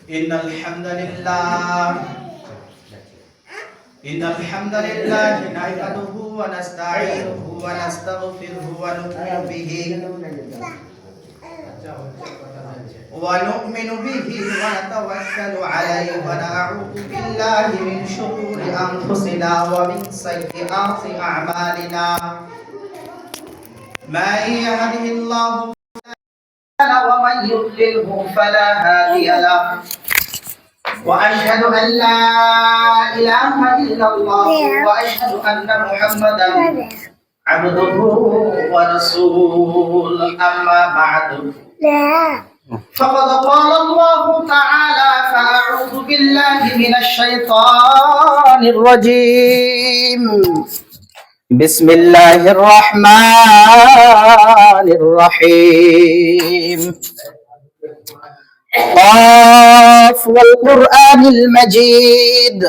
إن الحمد لله نحمده ونستعينه ونستغفره ونؤمن به ونتوكل عليه ونعوذ بالله من شرور أنفسنا ومن سيئات أعمالنا من يهده الله ومن يضلله فلا هادي له وأشهد أن لا إله إلا الله وأشهد أن محمدا عبده ورسوله أما بعد فقد قال الله تعالى فأعوذ بالله من الشيطان الرجيم بسم الله الرحمن الرحيم قاف والقرآن المجيد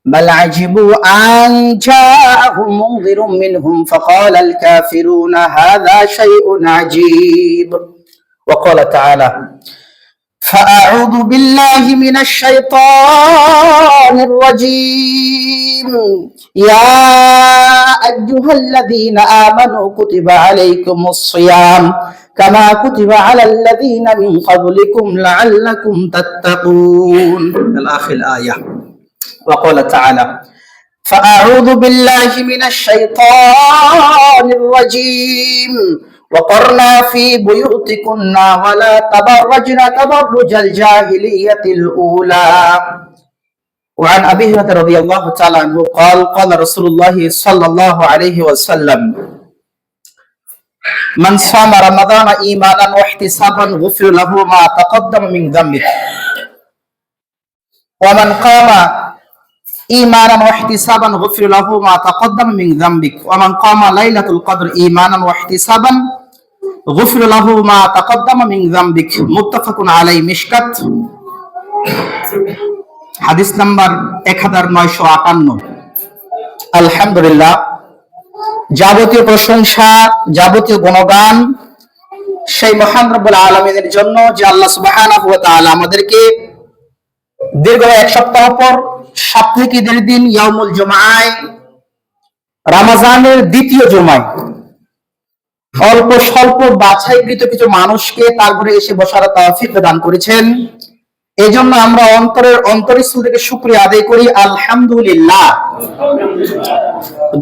بل عجبوا أن جاءهم منذر منهم فقال الكافرون هذا شيء عجيب وقال تعالى فأعوذ بالله من الشيطان الرجيم يا أيها الذين آمنوا كتب عليكم الصيام كما كتب على الذين من قبلكم لعلكم تتقون الآخر الآية وقال تعالى فأعوذ بالله من الشيطان الرجيم وقرنا في بيوتكن ولا تبرجن تبرج الجاهلية الأولى وعن أبي هريرة رضي الله تعالى عنه قال قال رسول الله صلى الله عليه وسلم من صام رمضان إيمانا واحتسابا غفر له ما تقدم من ذنبه ومن قام إيمانا واحتسابا غفر له ما تقدم من ذنبك ومن قام ليلة القدر إيمانا واحتسابا غفر له ما تقدم من ذنبك متفق عليه مشكات হাদিস নাম্বার 1958 আলহামদুলিল্লাহ যাবতীয় প্রশংসা যাবতীয় গুণগান সেই মহান রব্বুল আলামিনের জন্য যে আল্লাহ সুবহানাহু ওয়া তাআলা আমাদেরকে দীর্ঘ এক সপ্তাহ পর সাপ্তাহিক ঈদের দিন ইয়াউমুল জুমআয় রমজানের দ্বিতীয় জুমায় অল্প স্বল্প বাছাইকৃত কিছু মানুষকে তারপরে এসে বসার তৌফিক দান করেছেন। এই জন্য আমরা অন্তরস্থল থেকে শুকরিয়া আদায় করি আলহামদুলিল্লাহ।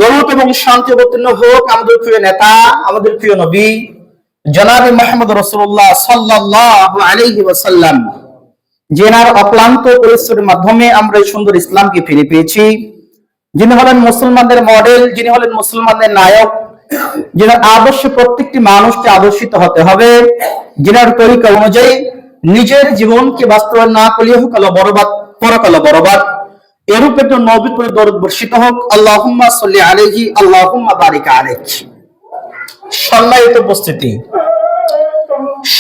দরুদ এবং শান্তি অবতীর্ণ হোক আমাদের প্রিয় নেতা আমাদের প্রিয় নবী জনাবে মুহাম্মদ রাসূলুল্লাহ সাল্লাল্লাহু আলাইহি ওয়াসাল্লাম, যিনার অক্লান্ত পরিশ্রমের মাধ্যমে আমরা এই সুন্দর ইসলামকে ফিরে পেয়েছি, যিনি হলেন মুসলমানদের মডেল, যিনি হলেন মুসলমানদের নায়ক, যিনার আদর্শে প্রত্যেকটি মানুষকে আদর্শিত হতে হবে, যিনার তরিকা অনুযায়ী নিজের জীবনকে বাস্তবায়ন না করলে হোক আল্লাহ বরবাদ পরকাল বরবাদ। এরূপ একজন নবীর প্রতি দরুদ বর্ষিত হোক। আল্লাহুম্মা সাল্লি আলাইহি আল্লাহুম্মা বারিক আলাইহি। সম্মানিত উপস্থিতি,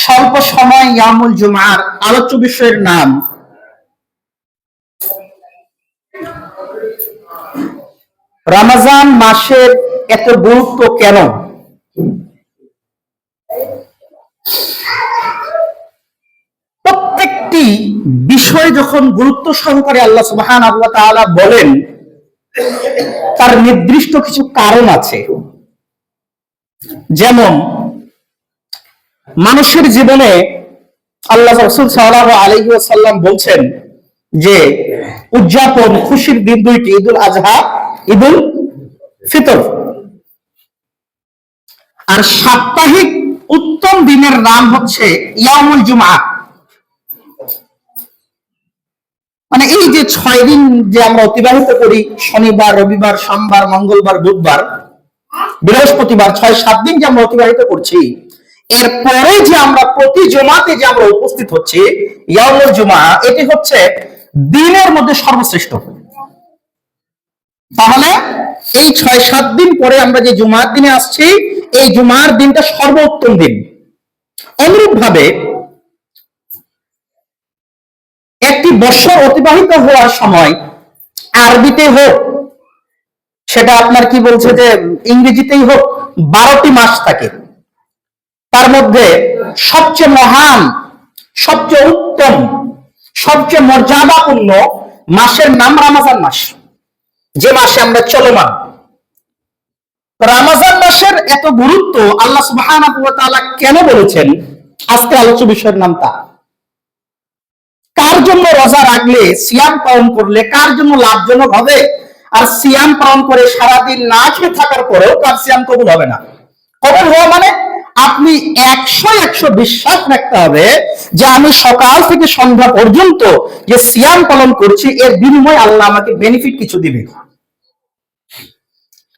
স্বল্প সময় ইয়ামুল জুমআর আলোচ্য বিষয়ের নাম রমজান মাসের এত গুরুত্ব কেন? প্রত্যেকটি বিষয় যখন গুরুত্ব সহকারে আল্লাহ সুবহানাহু ওয়া তাআলা বলেন তার নির্দিষ্ট কিছু কারণ আছে। যেমন মানুষের জীবনে আল্লাহ রাসূল সাল্লাল্লাহু আলাইহি ওয়াসাল্লাম বলছেন যে উদযাপন খুশির দিন দুইটি, ঈদুল আজহা ঈদুল ফিতর। আর সাপ্তাহিক উত্তম দিনের নাম হচ্ছে ইয়াউমুল জুমআ। মানে এই যে 6 দিন যে আমরা অতিবাহিত করি, শনিবার রবিবার সোমবার মঙ্গলবার বুধবার বৃহস্পতিবার, 6-7 দিন যে আমরা অতিবাহিত করছি, এরপরে যে আমরা প্রতি জুমাতে যে আমরা উপস্থিত হচ্ছি ইয়াউমুল জুমআ, এটি হচ্ছে দিনের মধ্যে সর্বশ্রেষ্ঠ। তাহলে এই 6-7 দিন পরে আমরা যে জুমার দিনে আসছি, এই জুমার দিনটা সর্বোত্তম দিন। অনুরূপ ভাবে একটি বছর অতিবাহিত হওয়ার সময় আরবিতে হোক, সেটা আপনার কি বলছে যে ইংরেজিতেই হোক, 12টি মাস থাকে। তার মধ্যে সবচেয়ে মহান, সবচেয়ে উত্তম সবচেয়ে মর্যাদাপূর্ণ মাসের নাম রমজান মাস, যে মাসে আমরা চলমান। রমজান মাসের এত গুরুত্ব আল্লাহ সুবহানাহু ওয়া তাআলা কেন বলেছেন, আজকে আলোচ্য বিষয়ের নাম তা। কার জন্য রোজা রাখলে, সিয়াম পালন করলে কার জন্য লাভজনক হবে, আর সিয়াম পালন করে সারাদিন না খেয়ে থাকার পরেও কার সিয়াম কবুল হবে না। কবুল হওয়া মানে আপনি 100% বিশ্বাস রাখতে হবে যে আমি সকাল থেকে সন্ধ্যা পর্যন্ত যে সিয়াম পালন করছি এর বিনিময়ে আল্লাহ আমাকে বেনিফিট কিছু দিবে।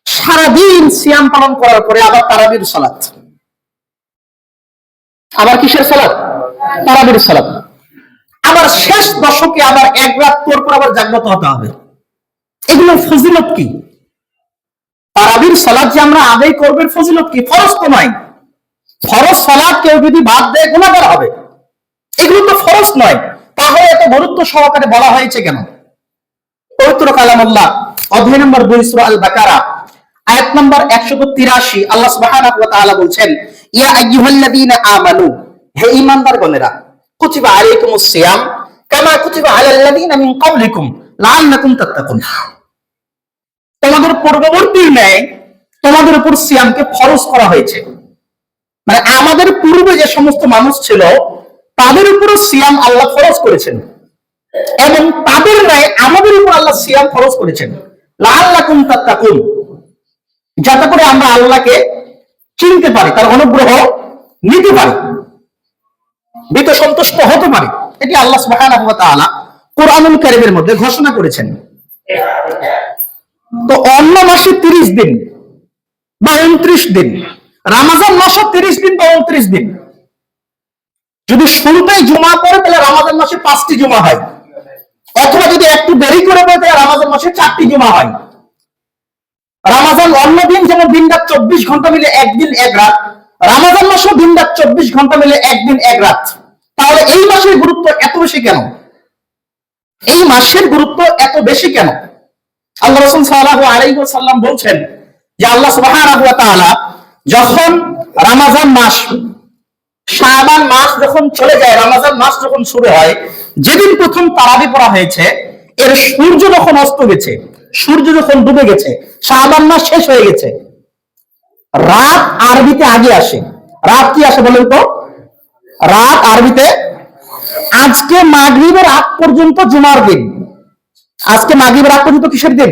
সারাদিন সিয়াম পালন করার পরে আবার তারাবির সালাত, আবার কিসের সালাত? তারাবির সালাত। আবার শেষ দশকে আবার এক রাত পর পর আবার জাগ্রত হতে হবে। এগুলো ফজিলত কি? তারাবির সালাত যে আমরা আদায় করবেন, ফজিলত কি? ফরজ তো নয়। ফরজ সালাত কেউ যদি বাদ দেয় গুনাহগার হবে। এগুলো তো ফরজ নয়, তাহলে এত গুরুত্ব সহকারে বলা হয়েছে কেন? পবিত্র কালামুল্লাহ অধ্যায় নম্বর 2 সূরা আল বাকারা আয়াত নম্বর 183 আল্লাহ সুবহানাহু ওয়া তাআলা বলছেন, ইয়া আইয়ুহাল্লাযীনা আমানু, হে ঈমানদারগণেরা, কুতিবা আলাইকুমুস সিয়াম কামা কুতিবা আলাল্লাযীনা মিন ক্বাবলিকুম লাআল্লাকুম তাত্তাকুন। তোমাদের পূর্ববর্তীর ন্যায় তোমাদের উপর সিয়ামকে ফরজ করা হয়েছে। মানে আমাদের পূর্বে যে সমস্ত মানুষ ছিল তাদের উপর সিয়াম আল্লাহ ফরজ করেছেন, এবং তাদের ন্যায় আমাদের উপর আল্লাহ সিয়াম ফরজ করেছেন লাআল্লাকুম তাত্তাকুন, যাতে করে আমরা আল্লাহকে চিনতে পারি, তার অনুগ্রহ নিতে পারি, ভীত সন্তুষ্ট হতে পারি। এটি আল্লাহ সুবহানাহু ওয়া তাআলা কোরআনুল কারীমের মধ্যে ঘোষণা করেছেন। তো অন্য মাসে 30 দিন বা 29 দিন, রমজান মাসে 30 দিন বা 29 দিন। যদি শুরুতেই জুমা পড়ে তাহলে রমজান মাসে 5টি জুমা হয়, অথবা যদি একটু দেরি করে পড়ে তাহলে রমজান মাসে 4টি জুমা হয়। রমজান অন্য দিন যেমন দিনরাত 24 ঘন্টা মিলে একদিন এক রাত, রমজান মাসে দিনরাত 24 ঘন্টা মিলে একদিন এক রাত। তাহলে এই মাসের গুরুত্ব এত বেশি কেন? এই মাসের গুরুত্ব এত বেশি কেন? আল্লাহ রাসূল সাল্লাল্লাহু আলাইহি ওয়াসাল্লাম বলছেন যে আল্লাহ সুবহানাহু ওয়া তাআলা যখন রমজান মাস, শাবান মাস যখন চলে যায়, রমজান মাস যখন শুরু হয়, যেদিন প্রথম তারাবি পড়া হয়েছে, এর সূর্য যখন অস্ত গেছে, সূর্য যখন ডুবে গেছে, শাবান মাস শেষ হয়ে গেছে, রাত আরবিতে আগে আসে। রাত কি আসে বলেন তো? রাত আরবিতে আজকে মাগরিবের আগ পর্যন্ত জুমার দিন। আজকে মাগরিবের আগ পর্যন্ত কিসের দিন?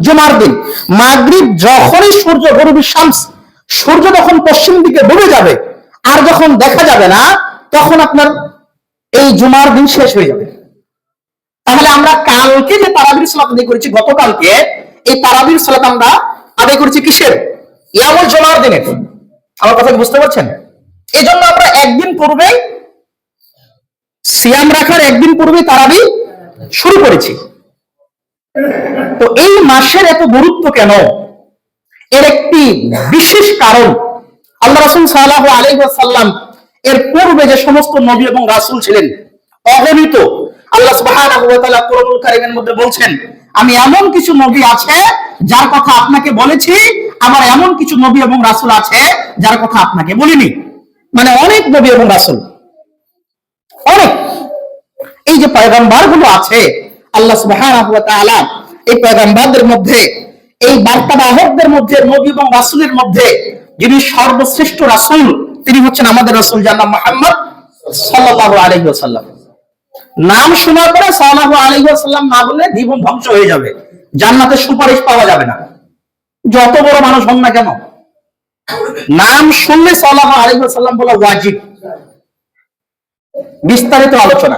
জুমার দিন। মাগরিব যখনই সূর্য গরুবি শামস, সূর্য যখন পশ্চিম দিকে ডুবে যাবে আর যখন দেখা যাবে না, তখন আপনার এই জুমার দিন শেষ হয়ে যাবে। তাহলে আমরা কালকে যে তারাবির সালাত আদায় করেছি, গতকালকে এই তারাবির সালাত আমরা আদায় করেছি কিসের? ইয়ামুল জুমার দিনে। আমার কথা বুঝতে পারছেন? এই জন্য আমরা একদিন পূর্বে সিয়াম রাখার একদিন পূর্বে তারাবি শুরু করেছি। তো এই মাসের এত গুরুত্ব কেন? এর একটি বিশেষ কারণ, আল্লাহ রাসূল সাল্লাল্লাহু আলাইহি ওয়াসাল্লাম এর পূর্বে যে সমস্ত নবী এবং রাসূল ছিলেন অগণিত, আল্লাহ সুবহানাহু ওয়া তাআলা কোরআনুল কারীমের মধ্যে বলছেন, আমি এমন কিছু নবী আছে যার কথা আপনাকে বলেছি, আমার এমন কিছু নবী এবং রাসূল আছে যার কথা আপনাকে বলিনি। মানে অনেক নবী এবং রাসূল, অনেক। এই যে পয়গম্বর গুলো আছে, আল্লাহ সুবহানাহু ওয়া তাআলা এই পয়গম্বরদের মধ্যে, এই বার্তাবাহকদের মধ্যে, নবী এবং রাসূলের মধ্যে যিনি সর্বশ্রেষ্ঠ রাসূল, তিনি হচ্ছেন আমাদের রাসূল জানাব মুহাম্মদ সাল্লাল্লাহু আলাইহি ওয়াসাল্লাম। নাম শোনার পরে সাল্লাল্লাহু আলাইহি ওয়াসাল্লাম না বললে জীবন ধ্বংস হয়ে যাবে, জান্নাতে সুপারিশ পাওয়া যাবে না, যত বড় মানুষ হন না কেন। নাম শুনলে সাল্লাল্লাহু আলাইহি ওয়াসাল্লাম বলা ওয়াজিব। বিস্তারিত আলোচনা।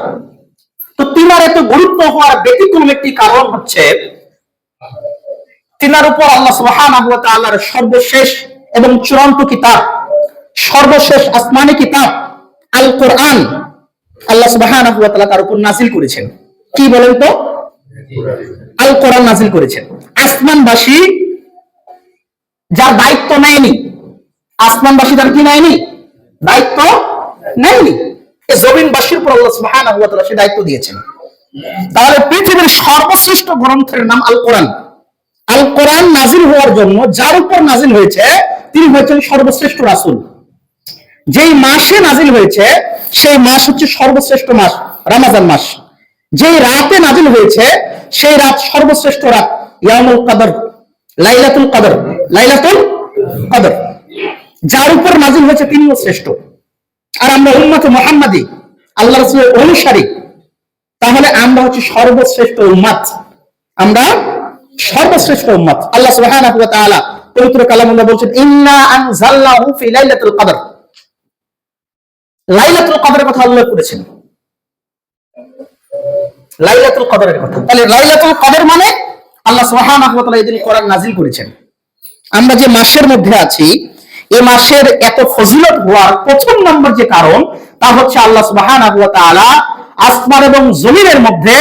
তো তিনার এত গুরুত্ব হওয়ার ব্যতিক্রম একটি কারণ হচ্ছে, তিনার উপর আল্লাহ সুবহানাহু ওয়া তাআলার সর্বশেষ এবং চূড়ান্ত কিতাব, সর্বশেষ আসমানি কিতাব আল কোরআন আল্লাহ সুবহানাহু ওয়া তাআলা তার উপর নাযিল করেছেন। কি বলেন তো? আল কোরআন নাযিল করেছেন। আসমানবাসী যার দায়িত্ব নেয়নি, আসমানবাসী তার কি নেয়নি? দায়িত্ব নেয়নি। এই জমিনবাসীর উপর আল্লাহ সুবহানাহু ওয়া তাআলা সেই দায়িত্ব দিয়েছেন। তাহলে পৃথিবীর সর্বশ্রেষ্ঠ গ্রন্থের নাম আল কোরআন। আল কোরআন নাযিল হওয়ার জন্য যার উপর নাযিল হয়েছে তিনি হচ্ছেন সর্বশ্রেষ্ঠ রাসূল। যেই মাসে নাযিল হয়েছে সেই মাস হচ্ছে সর্বশ্রেষ্ঠ মাস, রমজান মাস। যে রাতে নাজিল হয়েছে সেই রাত সর্বশ্রেষ্ঠ রাত, ইয়ামুল কদর, লাইলাতুল কদর, লাইলাতুল কদর। যার উপর নাজিল হয়েছে তিনিও শ্রেষ্ঠ। আর আমরা উম্মতে মুহাম্মাদি, আল্লাহ রাসূলের অনুসারী, তাহলে আমরা হচ্ছে সর্বশ্রেষ্ঠ উম্মত, আমরা সর্বশ্রেষ্ঠ উম্মত। আল্লাহ সুবহানাহু ওয়া তাআলা পবিত্র কালামুল্লাহ বলছেন, ইন্না আনজালনাহু ফি লাইলাতুল কদর। লাইলাতুল কদরের কথা উল্লেখ করেছেন, লাইলাতুল কদরের কথা। তাহলে লাইলাতুল কদর মানে আল্লাহ সুবহানাহু ওয়া তাআলা এই দিন কোরআন নাযিল করেছেন। আমরা যে মাসের মধ্যে আছি, এই মাসের এত ফজিলত হওয়ার প্রথম নম্বর যে কারণ, তা হচ্ছে আল্লাহ সুবহানাহু ওয়া তাআলা আসমান এবং জমিনের মধ্যে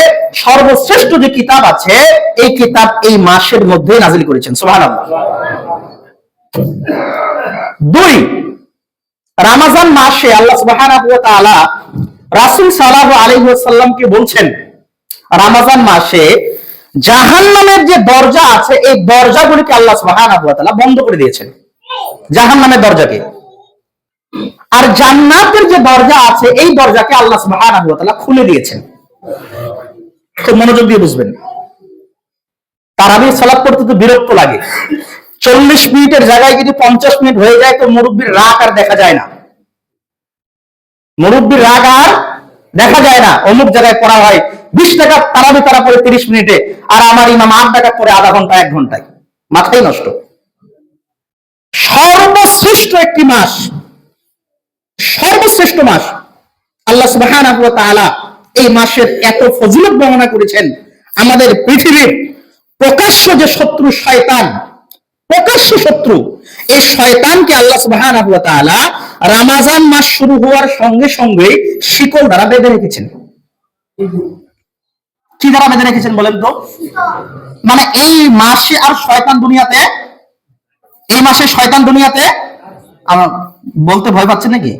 সর্বশ্রেষ্ঠ যে কিতাব আছে, এই কিতাব এই মাসের মধ্যে নাযিল করেছেন। সুবহানাল্লাহ। 2, রমজান মাসে আল্লাহ সুবহানাহু ওয়া তাআলা রাসূল সাল্লাল্লাহু আলাইহি ওয়াসাল্লামকে বলছেন, রমজান মাসে জাহান্নামের যে দরজা আছে, এই দরজাগুলিকে আল্লাহ সুবহানাহু ওয়া তাআলা বন্ধ করে দিয়েছেন, জাহান্নামের দরজাকে। আর জান্নাতের যে দরজা আছে, এই দরজাকে আল্লাহ সুবহানাহু ওয়া তাআলা খুলে দিয়েছেন। খুব মনোযোগ দিয়ে বুঝবেন। তারাবির সালাত পড়তে তো বিরক্ত লাগে, 40 মিনিটের জায়গায় যদি 50 মিনিট হয়ে যায় তো মুরব্বির রাগ আর দেখা যায় না, মুরব্বির রাগ আর দেখা যায় না। অমুক জায়গায় পড়া হয় 20 টাকা তারাবি তারা পড়ে 30 মিনিটে, আর আমার ইমাম 8 টাকা পড়ে আধা ঘন্টা 1 ঘন্টায়, মাথাই নষ্ট। সর্বশ্রেষ্ঠ একটি মাস, সর্বশ্রেষ্ঠ মাস, আল্লাহ সুবহানাহু ওয়া তাআলা এই মাসের এত ফজিলত বর্ণনা করেছেন। আমাদের পৃথিবীর প্রকাশ্য যে শত্রু শয়তান, প্রকাশ্য শত্রু, এই শয়তানকে আল্লাহ সুবহানাহু ওয়া তাআলা রমজান মাস শুরু হওয়ার সঙ্গে সঙ্গে শিকল দ্বারা বেঁধে রেখেছেন। কি দ্বারা বেঁধে রেখেছেন বলেন তো? মানে এই মাসে আর শয়তান দুনিয়াতে, এই মাসে শয়তান দুনিয়াতে, আমার বলতে ভয় পাচ্ছেন নাকি?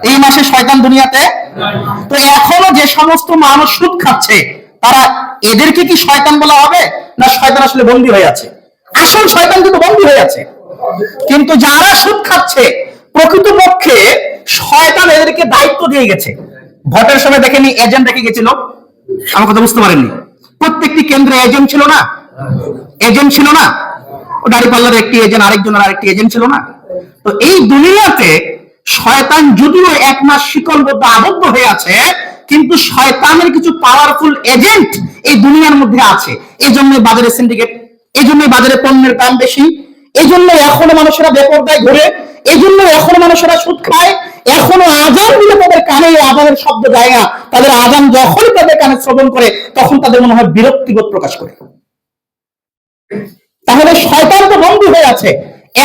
এই মাসে শয়তান দুনিয়াতে। তো এখনো যে সমস্ত মানুষ সুদ খাচ্ছে, তারা, এদেরকে কি শয়তান বলা হবে? না, শয়তান আসলে বন্দী হয়ে আছে। আসল শয়তান কিন্তু বন্দী হয়ে আছে, কিন্তু যারা সুদ খাচ্ছে প্রকৃতপক্ষে শয়তান এদেরকে দায়িত্ব দিয়ে গেছে। ভোটের সময় দেখেনি এজেন্ট রেখে গেছিল? আমার কথা বুঝতে পারেননি? প্রত্যেকটি কেন্দ্রে এজেন্ট ছিল না? এজেন্ট ছিল না? ও দাঁড়িপাল্লার একটি এজেন্ট, আরেকজনের আরেকটি এজেন্ট ছিল না? তো এই দুনিয়াতে শয়তান যদিও 1 মাস শিকলবদ্ধ আবদ্ধ হয়ে আছে, কিন্তু শয়তানের কিছু পাওয়ারফুল এজেন্ট এই দুনিয়ার মধ্যে আছে। এই জন্য বাজারে সিন্ডিকেট, এই জন্য বাজারে পণ্যের দাম বেশি, এই জন্য এখনো মানুষেরা বেপরদায় ঘুরে, এই জন্য এখনো মানুষেরা সুদ খায়। এখনো আজান দিলে তাদের কানে আজানের শব্দ যায় না, তাদের আজান যখনই তাদের কানে শ্রবণ করে তখন তাদের মনে হয় বিরক্তিবোধ প্রকাশ করে। তাহলে শয়তান তো বন্দী হয়ে আছে।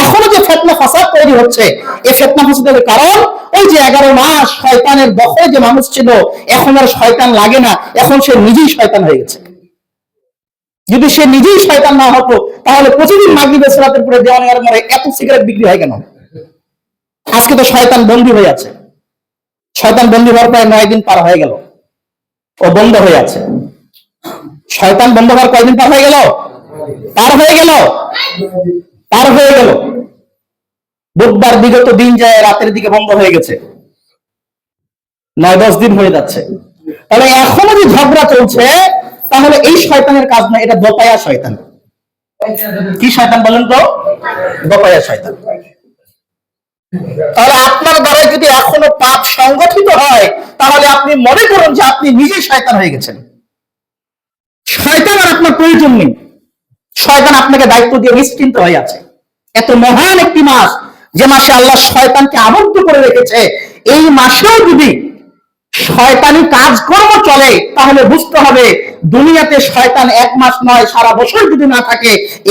এখনো যে ফিতনা ফাসাদ তৈরি হচ্ছে, এই ফিতনা ফাসাদের কারণ ওই যে 11 মাস শয়তানের দখলে যে মানুষ ছিল, এখন আর শয়তান লাগে না, এখন সে নিজেই শয়তান হয়ে গেছে। যদি সে নিজেই শয়তান না হতো, তাহলে প্রতিদিন মাগরিবের সালাতের পরে দেওয়ানের মোড়ে এত সিগারেট বিক্রি হয় কেন? আজকে তো শয়তান বন্দী হয়ে আছে। শয়তান বন্দী হওয়ার প্রায় 9 দিন পার হয়ে গেল, ও বন্ধ হয়ে আছে। শয়তান বন্ধ হওয়ার কয়দিন পার হয়ে গেল? পার হয়ে গেল, পার হয়ে গেল। বুধবার বিগত দিন যায়, রাতের দিকে বন্ধ হয়ে গেছে, 9-10 দিন হয়ে যাচ্ছে। তাহলে এখনো যে ঝগড়া চলছে, তাহলে এই শয়তানের কাজ না, এটা দোপায়া শয়তান। কি শয়তান বলেন তো? দোপায়া শয়তান। তাহলে আপনার দ্বারা যদি এখনো পাপ সংগঠিত হয়, তাহলে আপনি মনে করুন যে আপনি নিজেই শয়তান হয়ে গেছেন। শয়তান আর আপনার প্রয়োজন নেই, শয়তান আপনাকে দায়িত্ব দিয়ে নিশ্চিন্ত হয়ে আছে। এত মহান একটি মাস, যে মাসে আল্লাহ শয়তানকে আবদ্ধ করে রেখেছে, এই মাসেও যদি শয়তানি কাজকর্ম চলে, তাহলে বুঝতে হবে দুনিয়াতে শয়তান 1 মাস নয়, সারা বছর যদি না থাকে,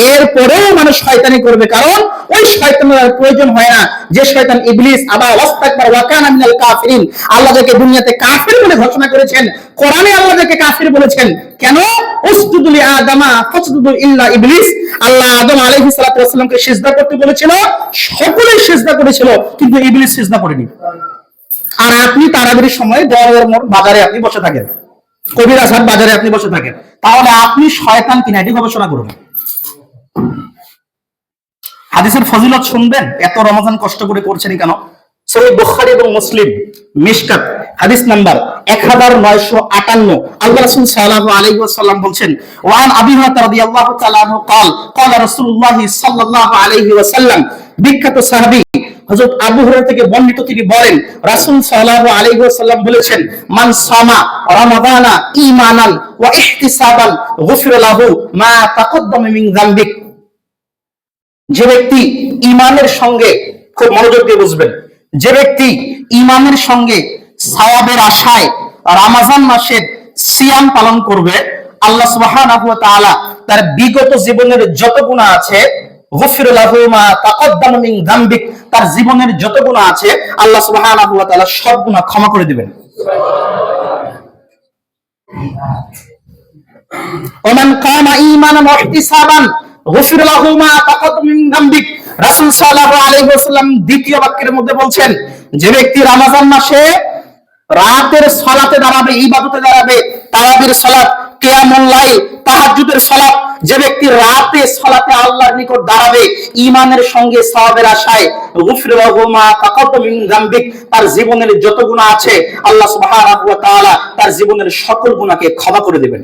এরপরেও মানুষ শয়তানি করবে। কারণ ওই শয়তানের প্রয়োজন হয় না যে শয়তান ইবলিস আবা ওয়াস্তাকবার ওয়া কানা মিনাল কাফিরিন। আল্লাহ যাকে দুনিয়াতে কাফির বলে ঘোষণা করেছেন, কোরআনে আল্লাহ যাকে কাফির বলেছেন কেন? উসজুদু লি আদামা ফাসজুদু ইল্লা ইবলিস। আল্লাহ আদম আলাইহিস সালাতু ওয়াস সালামকে সিজদা করতে বলেছিল, সকলেই সিজদা করেছিল, কিন্তু ইবলিস সিজদা করেনি। আর আপনি তারাবির সময় বাজারে আপনি বসে থাকেন, কবিরাজ হাট বাজারে আপনি বসে থাকেন, তাহলে আপনি শয়তান কিনা এটি গবেষণা করুন। হাদিসের ফজিলত শুনবেন, এত রমজান কষ্ট করে করছেন কেন? সহিহ বুখারী এবং মুসলিম মিশকাত হাদিস নাম্বার 1958। আল্লাহ রাসূল সাল্লাল্লাহু আলাইহি ওয়াসাল্লাম বলছেন, ওয়ান আবি হুরায়রা রাদিয়াল্লাহু তাআলা আনহু قال قال রাসূলুল্লাহ সাল্লাল্লাহু আলাইহি ওয়াসাল্লাম, বিখ্যাত সাহাবী হযরত আবু হুরায়রা থেকে বর্ণিত, তিনি বলেন রাসূল সাল্লাল্লাহু আলাইহি ওয়াসাল্লাম বলেছেন, মান সামা রমাদানা ঈমানান ওয়া ইহতিসাবান গুফিরা লাহু মা তাকদ্দামা মিন যামবিক। যে ব্যক্তি ঈমানের সঙ্গে, খুব মনোযোগ দিয়ে বুঝবেন, যে ব্যক্তি ঈমানের সঙ্গে সওয়াবের আশায় রমজান মাসের সিয়াম পালন করবে, আল্লাহ সুবহানাহু ওয়া তাআলা তার বিগত জীবনের যত গুনাহ আছে, গুফির লাহু মা তাকদ্দামা মিন যামবিক, তার জীবনের যত গুনাহ আছে আল্লাহ সুবহানাহু ওয়া তাআলা সব গুনাহ ক্ষমা করে দিবেন। ওমান কামা ঈমানান ওয়া ইহতিসাবান গুফির লাহু মা তাকদ্দামা মিন যামবিক। রাসূল সাল্লাল্লাহু আলাইহি ওয়াসাল্লাম দ্বিতীয় বাক্যের মধ্যে বলছেন, যে ব্যক্তি রমজান মাসে রাতের সালাতে দাঁড়াবে, ইবাদতে দাঁড়াবে, তারাবির সালাত, কিয়ামুল লাইল, তাহাজ্জুদের সালাত, যে ব্যক্তি রাতে সালাতে আল্লাহর নিকট দাঁড়াবে ঈমানের সঙ্গে সওয়াবের আশায়, গুফির লাহু মা তাকদ্দামা মিন যামবিক, তার জীবনের যত গুনাহ আছে আল্লাহ সুবহানাহু ওয়া তাআলা তার জীবনের সকল গুনাহকে ক্ষমা করে দিবেন।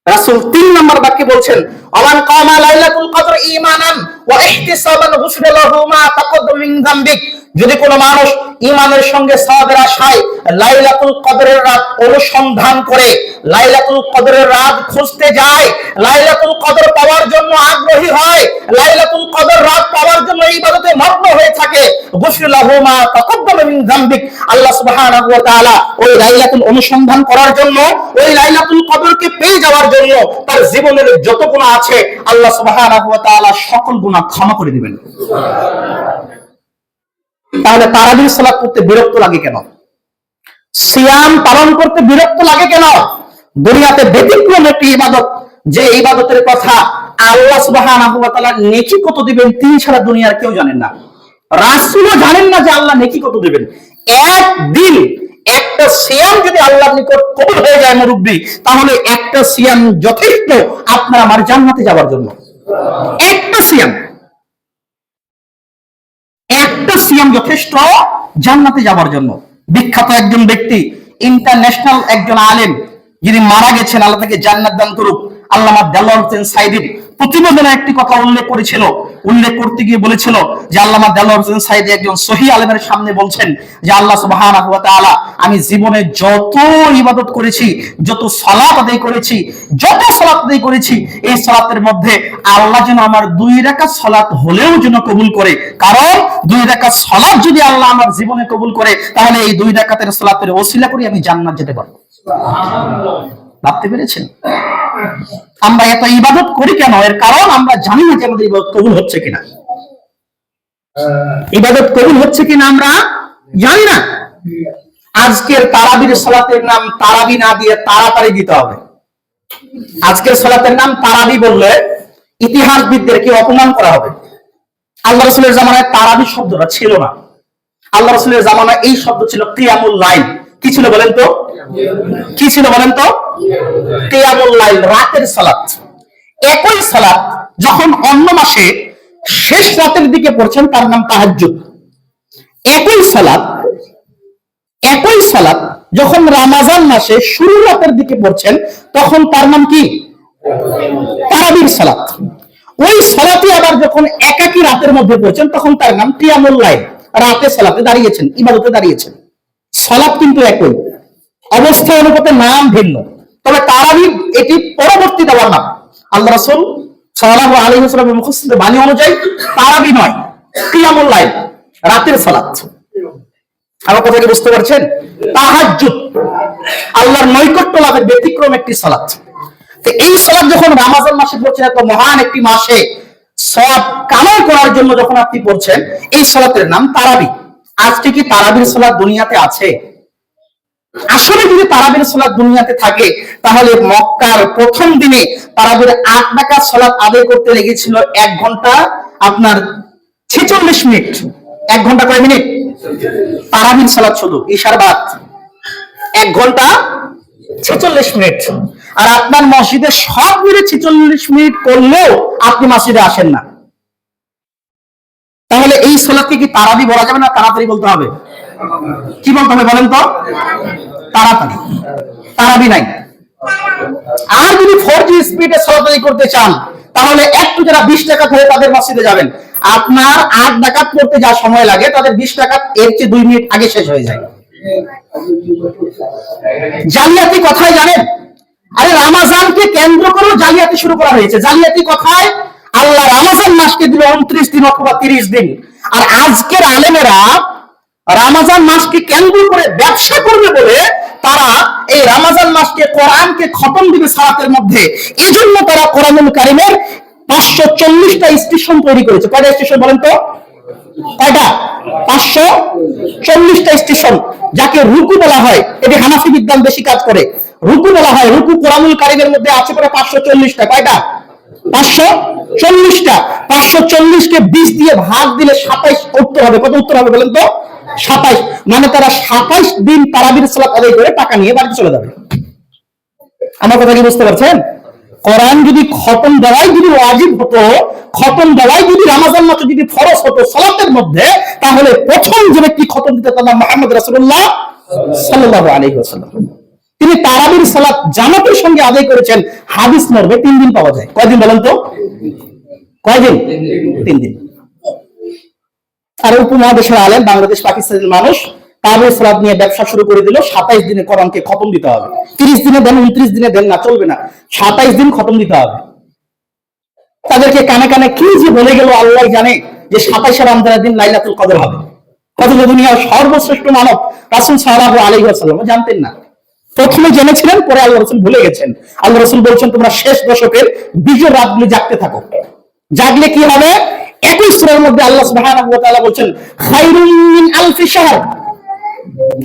রাসূল 3 নম্বর বাক্যে বলছেন, আমান কামা লাইলাতুল কদর ঈমানান ওয়া ইহতিসাবান গুফিরা লাহু মা তাকদ্দামা মিন যামবিক। যদি কোনো মানুষ ঈমানের সঙ্গে সওয়াবের আশায় লাইলাতুল কদরের রাত অনুসন্ধান করে, লাইলাতুল কদরের রাত খুঁজতে যায়, লাইলাতুল কদর পাওয়ার জন্য আগ্রহী হয়, লাইলাতুল কদর রাত পাওয়ার জন্য ইবাদতে মগ্ন হয়ে থাকে, গুফিরা লাহু মা তাকদ্দামা মিন যামবিক, আল্লাহ সুবহানাহু ওয়া তাআলা ওই লাইলাতুল অনুসন্ধান করার জন্য, ওই লাইলাতুল কদরকে পেয়ে যাওয়ার জন্য তার জীবনের যত গুনাহ আছে আল্লাহ সুবহানাহু ওয়া তাআলা সকল গুনাহ ক্ষমা করে দিবেন। তাহলে তারাবির সালাত করতে বিরক্ত লাগে কেন? সিয়াম পালন করতে বিরক্ত লাগে কেন? দুনিয়াতে ব্যতিক্রম একটি ইবাদত, যে ইবাদতের কথা আল্লাহ সুবহানাহু ওয়া তাআলা নেকি কত দিবেন তিনি ছাড়া দুনিয়ার কেউ জানেন না, রাসূলও জানেন না যে আল্লাহ নেকি কত দিবেন। একদিন একটা সিয়াম যদি আল্লাহর নিকট কবুল হয়ে যায় মুরব্বি, তাহলে একটা সিয়াম যথেষ্ট আপনার আমার জান্নাতে যাওয়ার জন্য। একটা সিয়াম যথেষ্ট জান্নাতে যাওয়ার জন্য। বিখ্যাত একজন ব্যক্তি, ইন্টারন্যাশনাল একজন আলেম, যিনি মারা গেছেন, আল্লাহ তাকে জান্নাত দান করুক, আল্লামা দেলোয়ার হোসেন সাঈদী প্রতিবেদনে একটি কথা উল্লেখ করতে গিয়ে বলেছিল যে আল্লামা দেলোয়ার হোসেন সাঈদী একজন সহিহ আলেমের সামনে বলছেন যে আল্লাহ সুবহানাহু ওয়া তাআলা, আমি জীবনে যত ইবাদত করেছি, যত সালাত আদায় করেছি, এই সালাতের মধ্যে আল্লাহ যেন আমার 2 রাকাত সালাত হলেও যেন কবুল করে, কারণ 2 রাকাত সালাত যদি আল্লাহ আমার জীবনে কবুল করে, তাহলে এই 2 রাকাতের সালাতের ওসিলা করে আমি জান্নাত যেতে পারবো। ভাবতে পেরেছেন? আমরা এত ইবাদত করি কেন? এর কারণ আমরা জানি না যে আমাদের ইবাদত কবুল হচ্ছে কিনা। ইবাদত কবুল হচ্ছে কিনা আমরা জানি না। আজকের তারাবির সালাতের নাম তারাবি না দিয়ে তাড়াতাড়ি দিতে হবে। আজকের সালাতের নাম তারাবি বললে ইতিহাসবিদদেরকে অপমান করা হবে। আল্লাহ রাসূলের জামানায় তারাবি শব্দটা ছিল না। আল্লাহ রাসূলের জামানায় এই শব্দ ছিল কিয়ামুল লাইল। কি ছিল বলেন তো? কিয়ামুল লাইল, রাতের সালাত। একই সালাত যখন অন্য মাসে শেষ রাতের দিকে পড়ছেন তার নাম তাহাজ্জুদ। একই সালাত যখন রমজান মাসে শুরু রাতের দিকে পড়ছেন তখন তার নাম কি? তারাবির সালাত। ওই সালাতে আবার যখন একাকী রাতের মধ্যে পড়ছেন তখন তার নাম কিয়ামুল লাইল। রাতে সালাতে দাঁড়িয়েছেন, ইবাদতে দাঁড়িয়েছেন, সালাত কিন্তু একই, অবস্থা অনুপাতে নাম ভিন্ন। তবে তারাবি এটি পরবর্তী দেওয়ার নাম। আল্লাহ রাসূল সাল্লাল্লাহু আলাইহি ওয়াসাল্লামের মুখস্থিত বাণী অনুযায়ী তারাবি নয়, কিয়ামুল লাইল, রাতের সালাত। আমার কথা কি বুঝতে পারছেন? তাহাজ্জুদ আল্লাহর নৈকট্য লাভের ব্যতিক্রম একটি সালাত। তো এই সালাত যখন রমজান মাসে পড়ছেন, এত মহান একটি মাসে সওয়াব কামাই করার জন্য যখন আপনি পড়ছেন, এই সালাতের নাম তারাবি। আজকে কি তারাবির সালাত দুনিয়াতে আছে? আসলে যদি তারাবির সালাত দুনিয়াতে থাকে তাহলে মক্কার প্রথম দিনে তারাবির 8 রাকাত সালাত আদায় করতে লেগেছিল 1 ঘন্টা আপনার 46 মিনিট। 1 ঘন্টা কয় মিনিট? তারাবির সালাত শুধু ইশার বাদ 1 ঘন্টা 46 মিনিট। আর আপনার মসজিদে সব মিলে 46 মিনিট করলেও আপনি মসজিদে আসেন না। তাহলে এই সালাতকে কি তারাবি বলা যাবে না তাড়াতাড়ি বলতে হবে? কি বলতে হবে বলেন তো? তাড়াতাড়ি, তারাবি নাই। আর যদি 4G স্পিডে সালাত আদায় করতে চান তাহলে একটু যারা 20 টাকা ধরে তাদের মসজিদে যাবেন, আপনার 8 রাকাত পড়তে যা সময় লাগে তাদের 20 টাকা এর চেয়ে 2 মিনিট আগে শেষ হয়ে যায়। জালিয়াতি কথায় জানেন, আরে রমজানকে কেন্দ্র করে জালিয়াতি শুরু করা হয়েছে। জালিয়াতি কথায় আল্লাহ রমজান মাসকে দিল 29 দিন অথবা 30 দিন, আর আজকের আলেমেরা রমজান মাসকে কেন্দ্র করে ব্যবসা করবে বলে তারা এই রমজান মাসকে কোরআনকে খতম দিবে সালাতের মধ্যে। এজন্য তারা কোরআনুল কারীমের 540টা স্টেশন তৈরি করেছে। কয়টা স্টেশন বলেন তো? কয়টা? 540টা স্টেশন, যাকে রুকু বলা হয়। এটি হানাফি বিদ্যান বেশি কাজ করে। রুকু বলা হয়, রুকু কোরআনুল কারীমের মধ্যে আছে প্রায় 540টা। কয়টা? 540টা। 540 কে 20 দিয়ে ভাগ দিলে 27 উত্তর হবে। কত উত্তর হবে বলেন তো? 27। মানে তারা 27 দিন তারাবির সালাত আদায় করে টাকা নিয়ে বাড়িতে চলে যাবে। আমার কথা কি বুঝতে পারছেন? কোরআন যদি খতম দেওয়াই যদি ওয়াজিব হতো, খতম দেওয়াই যদি রমজান মাসে যদি ফরজ হতো সালাতের মধ্যে, তাহলে প্রথম যে ব্যক্তি খতম দিতে তার নাম মুহাম্মদ রাসূলুল্লাহ সাল্লাল্লাহু আলাইহি ওয়াসাল্লাম। তিনি তারাবির সালাত জামাতের সঙ্গে আদায় করেছেন। হাদিস মর্মে 3 দিন পাওয়া যায়। কয়দিন বলেন তো? কয়দিন? 3 দিন। আর উপমহাদেশের আলেম বাংলাদেশ পাকিস্তানের মানুষ তারাবির সালাত নিয়ে ব্যবসা শুরু করে দিল। 27 দিনে কোরআনকে খতম দিতে হবে। 30 দিনে দেন, 29 দিনে দেন না, চলবে না। 27 দিন খতম দিতে হবে। তাদেরকে কানে কানে কি যে বলে গেল আল্লাহ জানে যে 27 রমজানের দিন লাইলাতুল কদর হবে। অথচ দুনিয়ার সর্বশ্রেষ্ঠ মানব রাসূল সাল্লাল্লাহু আলাইহি ওয়াসাল্লাম জানতেন না। প্রথমে জেনেছিলেন, পরে আল্লাহ রাসূল ভুলে গেছেন। আল্লাহ রাসূল বলছেন তোমরা শেষ দশকের বিজয় রাতগুলি জাগতে থাকো। জাগলে কি হবে? একই সূরার মধ্যে আল্লাহ সুবহানাহু ওয়া তাআলা বলছেন খায়রুম মিন আলফি শাহর।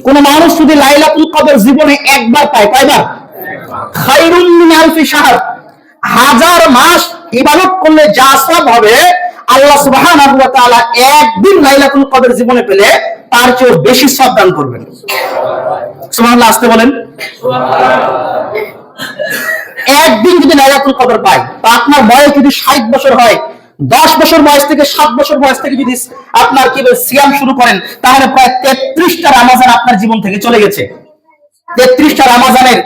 কোন মানুষ যদি লাইলাতুল কদর জীবনে একবার পায়, কয়বার? খায়রুম মিন আলফি শাহর। 1000 মাস ইবাদত করলে যা সওয়াব হবে, আল্লাহ সুবহানাহু ওয়া তাআলা একদিন লাইলাতুল কদর জীবনে পেলে তার চেয়ে বেশি সওয়াব দান করবেন। সুবহানাল্লাহ, আসতে বলেন সুবহানাল্লাহ। একদিন যদি লাইলাতুল কদর পায়, তা আপনার বয়স যদি 60 বছর হয়, 10 বছর বয়স থেকে 7 বছর বয়স থেকে যদি আপনার কি সিয়াম শুরু করেন, তাহলে প্রায় 33টা রমজান আপনার জীবন থেকে চলে গেছে। 33টা রমজানের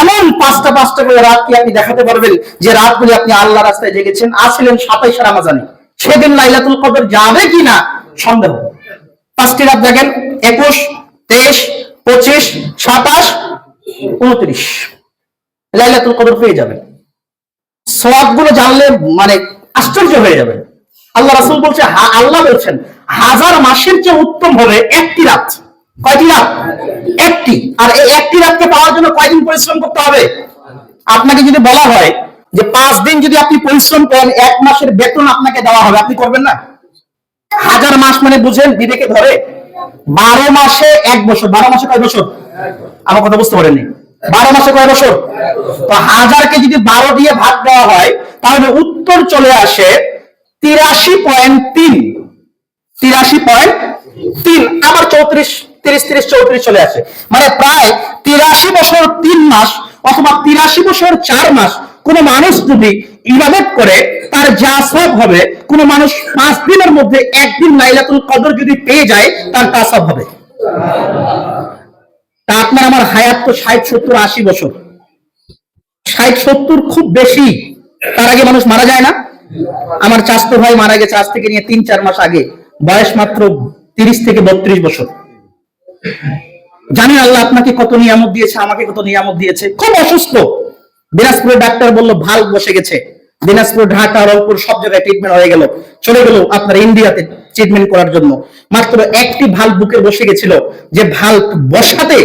এমন 5টা করে রাত কি আপনি দেখাতে পারবেন যে রাতগুলি আপনি আল্লাহ রাস্তায় জেগেছেন? আসলেন 27 রমজানে। সেদিন লাইলাতুল কদর যাবে কিনা সন্দেহ। 5টি রাত দেখেন, 21, 23, 25, 27, 29 লাইলাতুল কদর পেয়ে যাবেন। সওয়াবগুলো জানলে মানে আশ্চর্য হয়ে যাবে। আল্লাহ রাসূল বলছে, আল্লাহ বলছেন 1000 মাসের চেয়ে উত্তম হবে একটি রাত। কয়টি রাত? একটি। আর এই একটি রাতকে পাওয়ার জন্য কয়দিন পরিশ্রম করতে হবে? আপনাকে যদি বলা হয় যে 5 দিন যদি আপনি পরিশ্রম করেন 1 মাসের বেতন আপনাকে দেওয়া হবে, আপনি করবেন না? 1000 মাস মানে বুঝেন, বিবেকে ধরে 12 মাসে 1 বছর। 12 মাসে কয় বছর? আমার কথা বুঝতে পারেননি। 12 মাসে কয় বছর? তো 1000কে যদি 12 দিয়ে ভাগ দেওয়া হয় তাহলে উত্তর চলে আসে 83.3। 83.3 আবার 34, 30, 30, 34 চলে আসে। মানে প্রায় 83 বছর 3 মাস অথবা 83 বছর 4 মাস কোন মানুষ যদি ইবাদত করে তার যা সওয়াব হবে, কোন মানুষ 5 দিনের মধ্যে একদিন লাইলাতুল কদর যদি পেয়ে যায় তার তা সওয়াব হবে। তা আপনার আমার হায়াত তো 60, 70, 80 বছর। 60, 70 খুব বেশি। তার আগে মানুষ মারা যায় না? আমার চাচাতো ভাই মারা গেছে আজ থেকে নিয়ে 3-4 মাস আগে, বয়স মাত্র 30 থেকে 32 বছর। জানেন আল্লাহ আপনাকে কত নিয়ামত দিয়েছে, আমাকে কত নিয়ামত দিয়েছে। খুব অসুস্থ, দিনাজপুরের ডাক্তার বলল ভাল্ব বসে গেছে। দিনাজপুর, ঢাকা, রংপুর সব জায়গায় ট্রিটমেন্ট হয়ে গেল। চলে গেল আপনার ইন্ডিয়াতে ট্রিটমেন্ট করার জন্য। মাত্র একটি ভাল্ব বুকে বসে গেছিল। যে ভাল্ব বসাতে,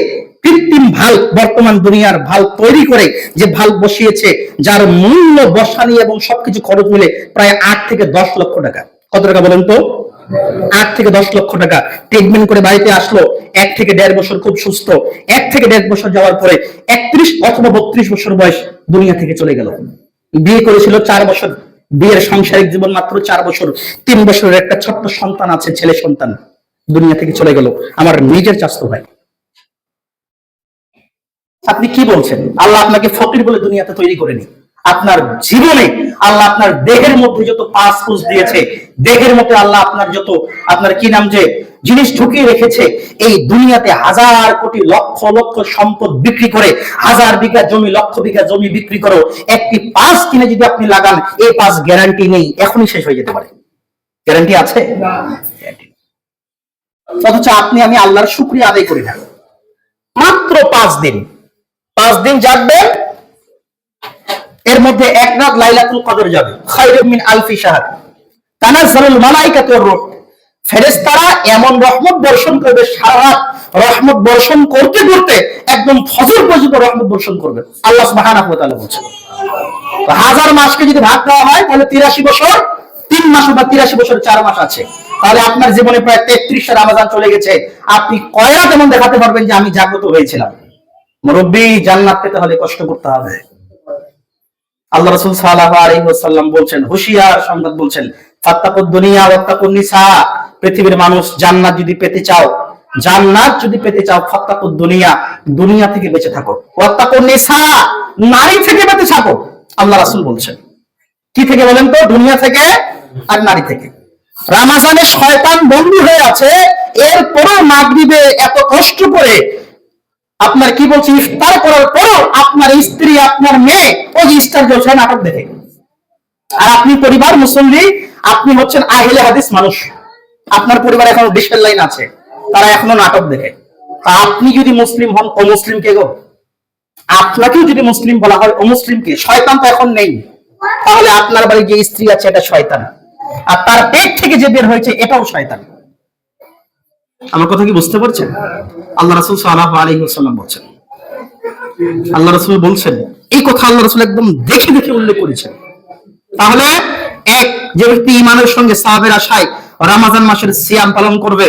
কৃত্রিম ভাল্ব, বর্তমান দুনিয়ার ভাল্ব তৈরি করে যে ভাল্ব বসিয়েছে, যার মূল্য বসানি এবং সবকিছু খরচ মিলে প্রায় 8 থেকে 10 লক্ষ টাকা। কত টাকা বলেন তো? 8 থেকে 10 লক্ষ টাকা। ট্রিটমেন্ট করে বাড়িতে আসলো। 1 থেকে 1.5 বছর খুব সুস্থ। 1 থেকে 1.5 বছর যাওয়ার পরে 31 অথবা 32 বছর বয়স দুনিয়া থেকে চলে গেল। বিয়ে করেছিল 4 বছর, বিয়ের সাংসারিক জীবন মাত্র 4 বছর। 3 বছরের একটা ছোট্ট সন্তান আছে, ছেলে সন্তান, দুনিয়া থেকে চলে গেল। আমার নিজের চাচাতো ভাই। আপনি কি বলছেন? আল্লাহ আপনাকে ফকির বলে দুনিয়াতে তৈরি করেনি। আপনার জীবনে আল্লাহ আপনার দেহের মধ্যে যত পাঁচ ফুস দিয়েছে, দেহের মধ্যে আল্লাহ আপনার যত আপনার কি নাম যে জিনিস ঢুকিয়ে রেখেছে, এই দুনিয়াতে হাজার কোটি লক্ষ লক্ষ সম্পদ বিক্রি করে, হাজার বিঘা জমি লক্ষ বিঘা জমি বিক্রি করো, একটি পাঁচ কিনে যদি আপনি লাগান, এই পাঁচ গ্যারান্টি নেই এখনই শেষ হয়ে যেতে পারে। গ্যারান্টি আছে? অথচ আপনি আমি আল্লাহর শুকরিয়া আদায় করি না। মাত্র 5 দিন, 5 দিন জাগবেন, এর মধ্যে এক রাত লাইলাতুল কদর যাবে, খায়রুম মিন আলফি শাহর। তানাজ্জালুল মালাইকাতু ওয়ার রূহ, ফেরেশতারা এমন রহমত বর্ষণ করবে, সারা রাত রহমত বর্ষণ করতে করতে একদম ফজর পর্যন্ত রহমত বর্ষণ করবে। আল্লাহ সুবহানাহু ওয়া তাআলা বলছেন, তো 1000 মাসকে যদি ভাগ দেওয়া হয় তাহলে 83 বছর 3 মাস বা 83 বছর 4 মাস আছে। তাহলে আপনার জীবনে প্রায় 33টা রমাজান চলে গেছে। আপনি কয় রাত এমন দেখাতে পারবেন যে আমি জাগ্রত হয়েছিলাম? মুরব্বি, জান্নাত পেতে হলে কষ্ট করতে হবে। আল্লাহ রাসূল সাল্লাল্লাহু আলাইহি ওয়াসাল্লাম বলছেন, হুশিয়ার সংবাদ বলছেন, ফাত্তাকুদ দুনিয়া ওয়াত্তাকুন নিসা, পৃথিবীর মানুষ জান্নাত যদি পেতে চাও, জান্নাত যদি পেতে চাও, ফাত্তাকুদ দুনিয়া, দুনিয়া থেকে বেঁচে থাকো, ওয়াত্তাকুন নিসা, নারী থেকে বেঁচে থাকো। আল্লাহ রাসূল বলছেন, কি থেকে বলেন তো? দুনিয়া থেকে আর নারী থেকে। রমজানে শয়তান বন্দী হয়ে আছে, এরপরও মাগরিবে এত কষ্ট করে আপনার কি বলছি ইফতার করার পর আপনার স্ত্রী আপনার মেয়ে ওই ইফতার চলছে নাটক দেখে। আর আপনি পরিবার মুসল্লি, আপনি হচ্ছেন আহলে হাদিস মানুষ, আপনার পরিবার এখনো ডিসেল লাইন আছে, তারা এখনো নাটক দেখে। আপনি যদি মুসলিম হন, অমুসলিম কে গো? আপনাকেও যদি মুসলিম বলা হয়, অমুসলিমকে? শয়তান তো এখন নেই, তাহলে আপনার বাড়ি যে স্ত্রী আছে এটা শয়তান, আর তার পেট থেকে যে বের হয়েছে এটাও শয়তান। আমার কথা কি বুঝতে পারছেন? আল্লাহ রাসূল সাল্লাল্লাহু আলাইহি ওয়াসাল্লাম বলছেন, আল্লাহ রাসূল বলছেন, এই কথা আল্লাহ রাসূল একদম দেখে দেখে উল্লেখ করেছেন। তাহলে এক, যে ব্যক্তি ঈমানের সঙ্গে সাওয়াবের আশায় রমজান মাসের সিয়াম পালন করবে,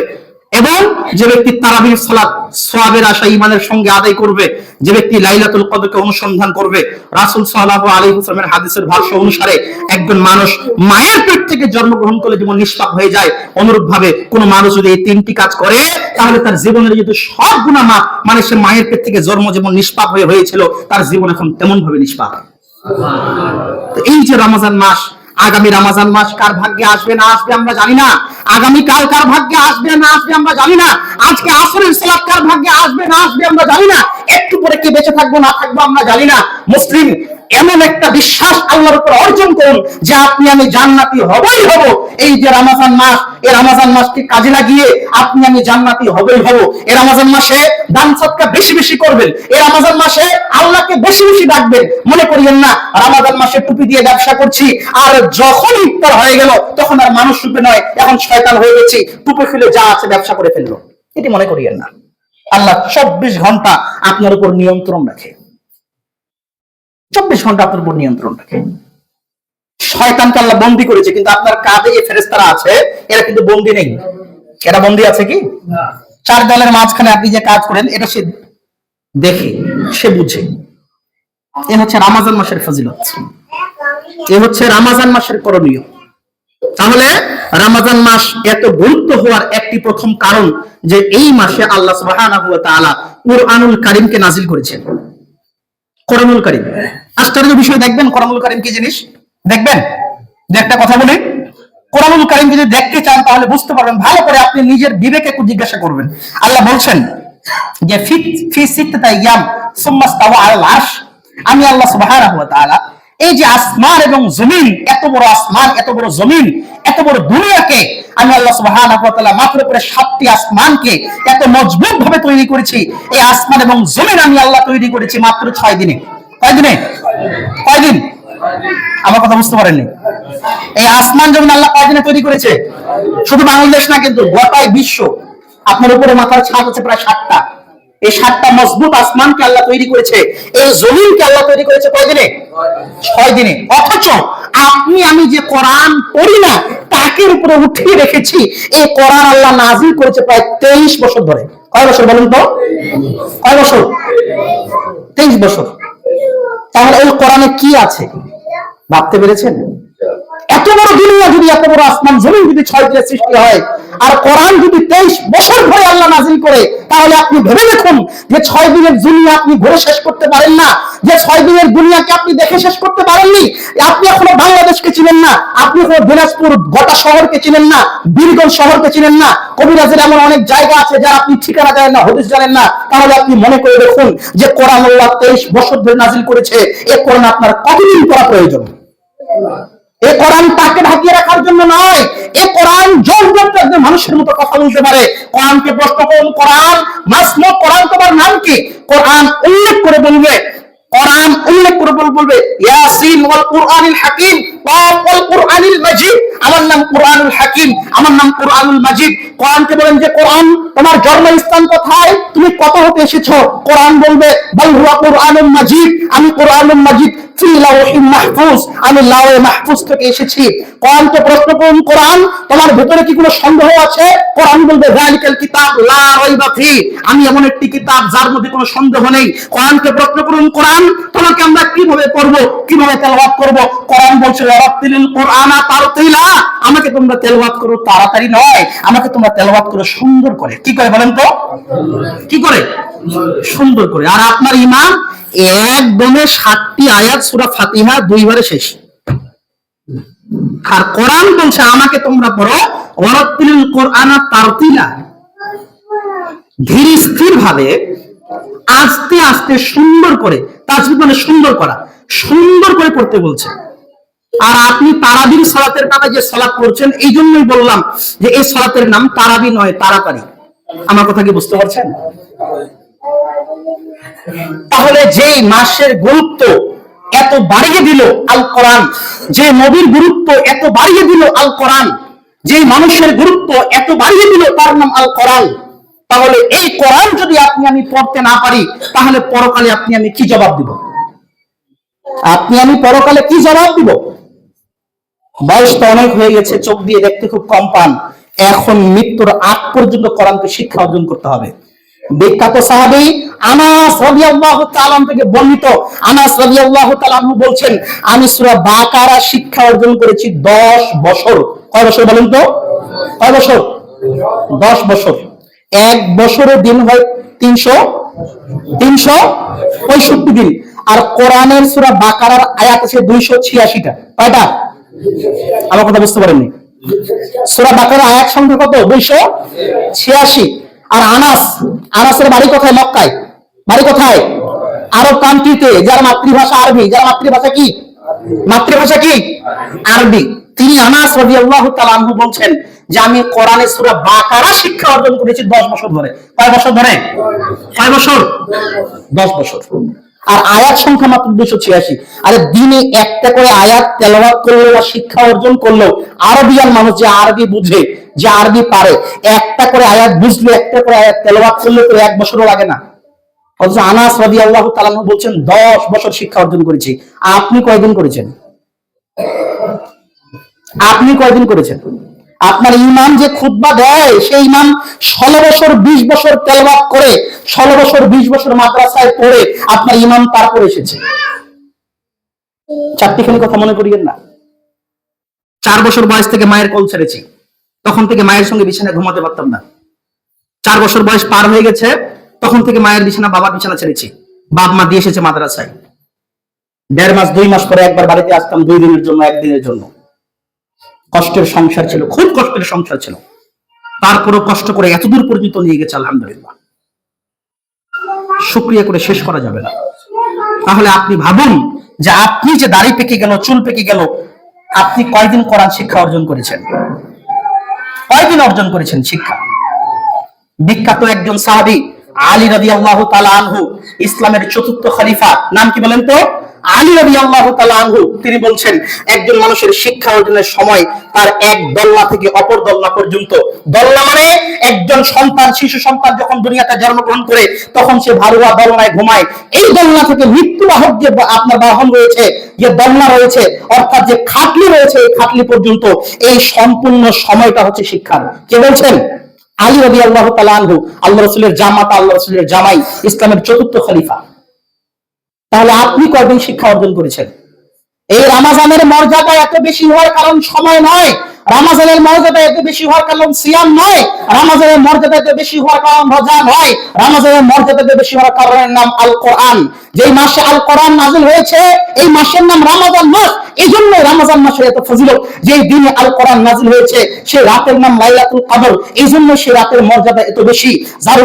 এবং যে ব্যক্তি তারাবির সালাত সাওয়াবের আশায় ঈমানের সঙ্গে আদায় করবে, যে ব্যক্তি লাইলাতুল কদরকে অনুসন্ধান করবে, রাসূল সাল্লাল্লাহু আলাইহি ওয়াসাল্লামের হাদিসের ভাষ্য অনুসারে একজন মানুষ মায়ের পেট থেকে জন্মগ্রহণ করলে যেমন নিষ্পাপ হয়ে যায়, অনুরূপ ভাবে কোন মানুষ যদি এই 3টি কাজ করে তাহলে তার জীবনের যদি সব গুনাহ মাফ, মানে সে মায়ের পেট থেকে জন্ম যেমন নিষ্পাপ হয়েছিল, তার জীবন এখন তেমন ভাবে নিষ্পাপ। তো এই যে রমজান মাস, আগামী রমজান মাস কার ভাগ্যে আসবে না আসবে আমরা জানি না, আগামী কাল কার ভাগ্যে আসবে না আসবে আমরা জানি না, আজকে আসরের সালাত কার ভাগ্যে আসবে না আসবে আমরা জানি না, একটু পরে কে বেঁচে থাকবো না থাকবো আমরা জানি না। মুসলিম এমন একটা বিশ্বাস আল্লাহর উপর অর্জন করুন যে আপনি আমি জান্নাতি হবই হব। এই যে রমজান মাস, এই রমজান মাসকে কাজে লাগিয়ে আপনি আমি জান্নাতি হবই হব। এই রমজান মাসে দান সদকা বেশি বেশি করবেন, এই রমজান মাসে আল্লাহকে বেশি বেশি ডাকবেন। মনে করিয়েন না রমজান মাসে টুপি দিয়ে ব্যবসা করছি, আর যখন ইফতার হয়ে গেল তখন আর মানুষ রূপে নয়, এখন শয়তান হয়ে গেছি, টুপি খুলে যা আছে ব্যবসা করে ফেললো। এটি মনে করিয়েন না। আল্লাহ 24 ঘন্টা আপনার উপর নিয়ন্ত্রণ রাখে, 24 ঘন্টা আপনার উপর নিয়ন্ত্রণ রাখে। শয়তানকে আল্লাহ বন্দী করেছে, কিন্তু আপনার কাঁধে যে ফেরেশতারা আছে এরা কিন্তু বন্দী নেই। এরা বন্দী আছে কি? চার দলের মাঝখানে আপনি যে কাজ করেন এটা সে দেখে, সে বুঝে। এ হচ্ছে রমজান মাসের ফজিলত, এ হচ্ছে রমজান মাসের করণীয়। তাহলে রমজান মাস এত গুরুত্ব হওয়ার একটি প্রথম কারণ যে এই মাসে আল্লাহ সুবহানাহু ওয়া তাআলা কুরআনুল কারীমকে নাজিল করেছেন। কোরআনুল কারীম আশ্চর্য বিষয়, দেখবেন কোরআনুল কারীম কি জিনিস দেখবেন। যে একটা কথা বলি, কোরআনুল কারীম যদি দেখতে চান তাহলে বুঝতে পারবেন ভালো করে, আপনি নিজের বিবেকে জিজ্ঞাসা করবেন। আল্লাহ বলছেন যে ফি সিত্তাতি আইয়াম সুম্মা ইসতাওয়া আলাল আরশ, আমি আল্লাহ সুবহানাহু ওয়া তাআলা এই যে আসমান এবং জমিন, এত বড় আসমান, এত বড় জমিন, এত বড় দুনিয়াকে আমি আল্লাহ সুবহানাহু ওয়া তাআলা মাত্র করে 7টি আসমানকে এত মজবুত ভাবে তৈরি করেছি। এই আসমান এবং জমিন আমি আল্লাহ তৈরি করেছি মাত্র 6 দিনে। কয় দিনে? কয় দিন? আমার কথা বুঝতে পারেননি? এই আসমান জমিন আল্লাহ কয় দিনে তৈরি করেছে? শুধু বাংলাদেশ না, কিন্তু গোটাই বিশ্ব। আপনার উপরে মাথার ছাদ আছে প্রায় 7টা। এই 7টা মজবুত আসমানকে আল্লাহ তৈরি করেছে, এই জমিনকে আল্লাহ তৈরি করেছে কয় দিনে? 6 দিনে। অথচ আপনি আমি যে কোরআন পড়ি না তাকের উপরে উঠিয়ে রেখেছি, এই কোরআন আল্লাহ নাজিল করেছে প্রায় 23 বছর ধরে। কয় বছর বলুন তো? কয় বছর? 23 বছর। তাহলে ওই কোরআনে কি আছে ভাবতে পেরেছেন? এত বড় দুনিয়া যদি, এত বড় আসমান জমিন যদি 6 দিনে সৃষ্টি হয়, আর কোরআন যদি 23 বছর ধরে আল্লাহ নাযিল করে, তাহলে আপনি ভেবে দেখুন যে 6 দিনের দুনিয়া আপনি ঘুরে শেষ করতে পারেন না, যে 6 দিনের দুনিয়াকে আপনি দেখে শেষ করতে পারেননি। আপনি এখনো বাংলাদেশকে চিনেন না, আপনি এখনো দিনাজপুর গোটা শহরকে চিনেন না, বীরগঞ্জ শহরকে চিনেন না, কবিরাজের এমন অনেক জায়গা আছে যার আপনি ঠিকানা জানেন না, হদিস জানেন না। তাহলে আপনি মনে করে দেখুন যে কোরআন আল্লাহ 23 বছর ধরে নাযিল করেছে, এই কোরআন আপনার কতদিন পড়া প্রয়োজন? এই কোরআন তাকে ঢাকিয়ে রাখার জন্য নয়, এই কোরআন জগৎ একজন মানুষের মতো কথা বলতে পারে। কোরআনকে প্রশ্ন করুন, কোরআন মাসমো, কোরআন তোমার নাম কি? কোরআন উল্লেখ করে বলবে, কোরআন উল্লেখ করে বলবে ইয়াসিন ওয়াল কুরআনিল হাকিম ওয়াল কুরআনিল মাজিদ, আমার নাম কুরআনুল হাকিম, আমার নাম কুরআনুল মাজিদ। কোরআনকে বলেন যে কোরআন তোমার জন্মস্থান কোথায়, তুমি কত হতে এসেছো? কোরআন বলবে বাল হুয়া কুরআনুল মাজিদ, আমি কুরআনুল মাজিদ ফি লাওহিল মাহফুজ, আমি লাওহে মাহফুজ থেকে এসেছি। কোরআনকে প্রশ্ন করুন, কোরআন তোমার ভিতরে কি কোনো সন্দেহ আছে? কোরআন বলবে যালিকাল কিতাব লা রাইবা ফি, আমি এমন একটি কিতাব যার মধ্যে কোনো সন্দেহ নেই। কোরআনকে প্রশ্ন করুন, কোরআন তোমাকে আমরা কিভাবে পড়বো, কিভাবে তেলাওয়াত করব? কোরআন বলছে রাত্তিলিল কুরআনা তারতিলা, আমাকে তোমরা তেলাওয়াত করো তাড়াতাড়ি নয়, আমাকে তোমরা তেলাওয়াত করো সুন্দর করে। কি করে বলেন তো? কি করে? সুন্দর করে। আর আপনার ইমাম একদমে 7টি আয়াত সূরা ফাতিহা 2 বারে শেষ। আর কোরআন বলছে আমাকে তোমরা পড়ো ওয়ারাত্তিলিল কুরআনা তারতিলা, ধীর স্থির ভাবে, আস্তে আস্তে, সুন্দর করে। তাজবিদ মানে সুন্দর করা, সুন্দর করে পড়তে বলছে। আর আপনি তারাবির সালাতের নামে যে সালাত পড়ছেন, এই জন্যই বললাম যে এই সালাতের নাম তারাবি নয়, তাড়াতাড়ি। আমার কথা কি বুঝতে পারছেন? তাহলে যে মাসের গুরুত্ব এত বাড়িয়ে দিল আল কোরআন, যে নবীর গুরুত্ব এত বাড়িয়ে দিল আল কোরআন, যে মানুষের গুরুত্ব এত বাড়িয়ে দিল তার নাম আল কোরআন, তাহলে এই কোরআন যদি আপনি আমি পড়তে না পারি, তাহলে পরকালে আপনি আমি কি জবাব দিব? আপনি আমি পরকালে কি জবাব দিব? বয়স তো অনেক হয়ে গেছে, চোখ দিয়ে দেখতে খুব কম পান, এখন মৃত্যুর আগ পর্যন্ত কোরআনকে শিক্ষা অর্জন করতে হবে। বিখ্যাত সাহাবী আনাস রাদিয়াল্লাহু তাআলা থেকে বর্ণিত, আনাস রাদিয়াল্লাহু তাআলা বলছেন, আমি সূরা বাকারা শিক্ষা অর্জন করেছি 10 বছর। কয় বছর বলেন তো? কয় বছর? 10 বছর। এক বছরের দিন হয় 365 দিন। আর কোরআনের সূরা বাকারার আয়াত আছে 286টা। কয়টা? আমার কথা বুঝতে পারেননি? সূরা বাকারার আয়াত সংখ্যা কত? 286। আর আনাসের বাড়ি কোথায়? মক্কায়। বাড়ি কোথায়? আরব কান্ট্রিতে, যার মাতৃভাষা আরবি। যার মাতৃভাষা কি? মাতৃভাষা কি? আরবি। তিনি আনাস রাদিয়াল্লাহু তাআলা আনহু বলছেন যে আমি কোরআনের সূরা বাকারা শিক্ষা অর্জন করেছি 10 বছর ধরে। কয় বছর ধরে? কয় বছর? 10 বছর। আর আয়াত সংখ্যা মাত্র 286। আরে দিনে একটা করে আয়াত তেলাওয়াত করলো বা শিক্ষা অর্জন করলো, আরবিয়ান মানুষ যে আরবি বুঝে, যে আরবি পারে, একটা করে আয়াত বুঝলো, একটা করে আয়াত তেলাওয়াত করলে তো 1 বছরও লাগে না। অথচ আনাস রাদিয়াল্লাহু তাআলা বলছেন 10 বছর শিক্ষা অর্জন করেছি। আপনি কয়দিন করেছেন? আপনি কয়দিন করেছেন? আপনার ইমাম যে খুতবা দেয়, সেই ইমাম 16 বছর 20 বছর তেলাওয়াত করে, 16 বছর 20 বছর মাদ্রাসায় পড়ে আপনার ইমাম তারপর এসেছে। চারটিখানি কথা মনে করিয়েন না। 4 বছর বয়স থেকে মায়ের কোল ছেড়েছি, তখন থেকে মায়ের সঙ্গে বিছানায় ঘুমাতে পারতাম না। 4 বছর বয়স পার হয়ে গেছে, তখন থেকে মায়ের বিছানা, বাবার বিছানা ছেড়েছি। বাপ মা দিয়ে এসেছে মাদ্রাসায়। 1.5 মাস 2 মাস পরে একবার বাড়িতে আসতাম, 2 দিনের জন্য, 1 দিনের জন্য। কষ্টের সংসার ছিল, খুব কষ্টের সংসার ছিল। তারপরও কষ্ট করে এতদূর পর্যন্ত নিয়ে গেছে, আলহামদুলিল্লাহ। শুকরিয়া করে শেষ করা যাবে না। তাহলে আপনি ভাবুন যে আপনি যে দাড়ি পেকে গেল, চুল পেকে গেল, আপনি কয়দিন কোরআন শিক্ষা অর্জন করেছেন? কয়দিন অর্জন করেছেন শিক্ষা? বিখ্যাত একজন সাহাবী আলী রাদিয়াল্লাহু তাআলা আনহু, ইসলামের 4র্থ খলিফা, নাম কি বলেন তো? আলী রাদিয়াল্লাহু তাআলা আনহু। তিনি বলছেন একজন মানুষের শিক্ষা অর্জনের সময় তার এক দল্লা থেকে অপর দল্লা পর্যন্ত, দল্লা মানে একজন সন্তান, শিশু সন্তান যখন দুনিয়াতে জন্মগ্রহণ করে তখন সে ভারুয়া দলনায় ঘুমায়। এই দল্লা থেকে মৃত্যু বাহক যে আপনার বাহন রয়েছে, যে দল্লা রয়েছে, অর্থাৎ যে খাটলি রয়েছে, এই খাটলি পর্যন্ত, এই সম্পূর্ণ সময়টা হচ্ছে শিক্ষার। কে বলছেন? আলী রাদিয়াল্লাহু তাআলা আনহু, আল্লাহ রাসূলের জামাতা, আল্লাহ রাসূলের জামাই, ইসলামের 4র্থ খলিফা। তাহলে আপনি কয়দিন শিক্ষা অর্জন করেছেন? এই রমজানের মর্যাদা এত বেশি হওয়ার কারণ সময় নয়, রমজানের মর্যাদা এত বেশি হওয়ার কারণ সিয়াম নয়, রমজানের মর্যাদা এত বেশি হওয়ার কারণ রোজা নয়, রমজানের মর্যাদা এত বেশি হওয়ার কারণের নাম আল কোরআন। যেই মাসে আল কোরআন নাযিল হয়েছে এই মাসের নাম রমজান মাস। এই জন্য রমজান মাসের এত ফজিলত। যেই দিনে আল কোরআন নাযিল হয়েছে সেই রাতের নাম লাইলাতুল কদর, এই জন্য সেই রাতের মর্যাদা এত বেশি। যার